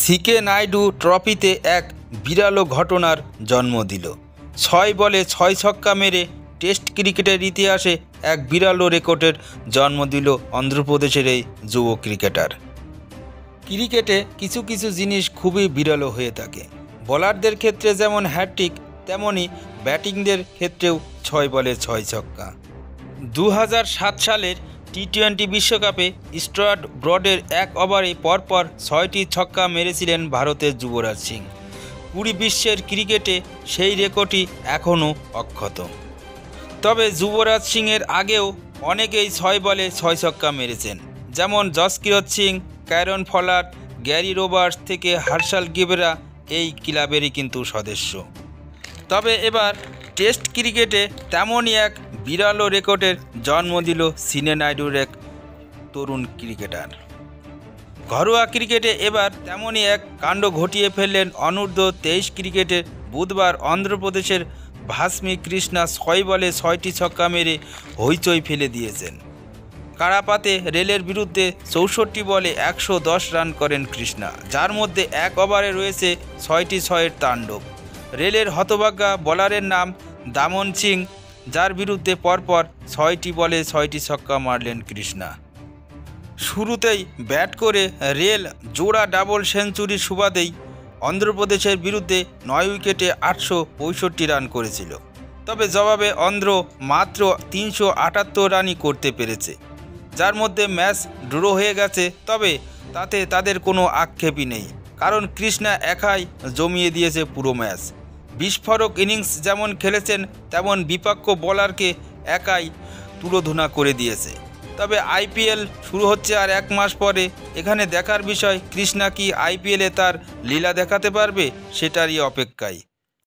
সিকে নাইডু ট্রফিতে এক বিরল ঘটনার জন্ম দিল। ৬ বলে ৬ ছক্কা মেরে টেস্ট ক্রিকেটের ইতিহাসে এক বিরল রেকর্ডের জন্ম দিল অন্ধ্রপ্রদেশের এই যুব ক্রিকেটার। ক্রিকেটে কিছু কিছু জিনিস খুবই বিরল হয়ে থাকে। বোলারদের ক্ষেত্রে যেমন হ্যাটট্রিক, তেমনই ব্যাটিংদের ক্ষেত্রেও ৬ বলে ৬ ছক্কা। ২০০৭ সালের টি-20 বিশ্বকাপে স্টুয়ার্ট ব্রডের এক ওভারে পরপর ৬টি ছক্কা মেরেছিলেন ভারতের যুবরাজ সিং। পুরো বিশ্বের ক্রিকেটে সেই রেকর্ডটি এখনও অক্ষত। তবে যুবরাজ সিংয়ের আগেও অনেকেই ৬ বলে ৬ ছক্কা মেরেছেন, যেমন Jaspreet Singh, Kieron Pollard, Gary Roberts থেকে হার্শাল গিবরা এই ক্লাবেরই কিন্তু সদস্য। তবে এবার টেস্ট ক্রিকেটে তেমনই এক বিরল রেকর্ডের জন্ম দিল সিনে নাইডুর এক তরুণ ক্রিকেটার। ঘরোয়া ক্রিকেটে এবার তেমনই এক কাণ্ড ঘটিয়ে ফেললেন অনূর্ধ্ব-23 ক্রিকেটের। বুধবার অন্ধ্রপ্রদেশের ভাস্মী কৃষ্ণা ৬ বলে ৬টি ছক্কা মেরে হইচই ফেলে দিয়েছেন। কারাপাতে রেলের বিরুদ্ধে ৬৪ বলে ১১০ রান করেন কৃষ্ণা, যার মধ্যে এক ওভারে রয়েছে ৬টি ৬-এর তাণ্ডব। রেলের হতভাগ্যা বোলারের নাম দামন সিং, যার বিরুদ্ধে পরপর ৬টি বলে ৬টি ছক্কা মারলেন কৃষ্ণা। শুরুতেই ব্যাট করে রেল জোড়া ডাবল সেঞ্চুরির সুবাদেই অন্ধ্রপ্রদেশের বিরুদ্ধে ৯ উইকেটে ৮৬৫ রান করেছিল। তবে জবাবে অন্ধ্র মাত্র ৩৭৮ রানই করতে পেরেছে, যার মধ্যে ম্যাচ ড্র হয়ে গেছে। তবে তাতে তাদের কোনো আক্ষেপই নেই, কারণ কৃষ্ণা একাই জমিয়ে দিয়েছে পুরো ম্যাচ। বিস্ফোরক ইনিংস যেমন খেলেছেন, তেমন বিপক্ষ বোলারকে একাই তুলোধুনা করে দিয়েছে। তবে আইপিএল শুরু হচ্ছে আর ১ মাস পরে। এখানে দেখার বিষয়, কৃষ্ণা কি আইপিএলে তার লীলা দেখাতে পারবে, সেটারই অপেক্ষায়।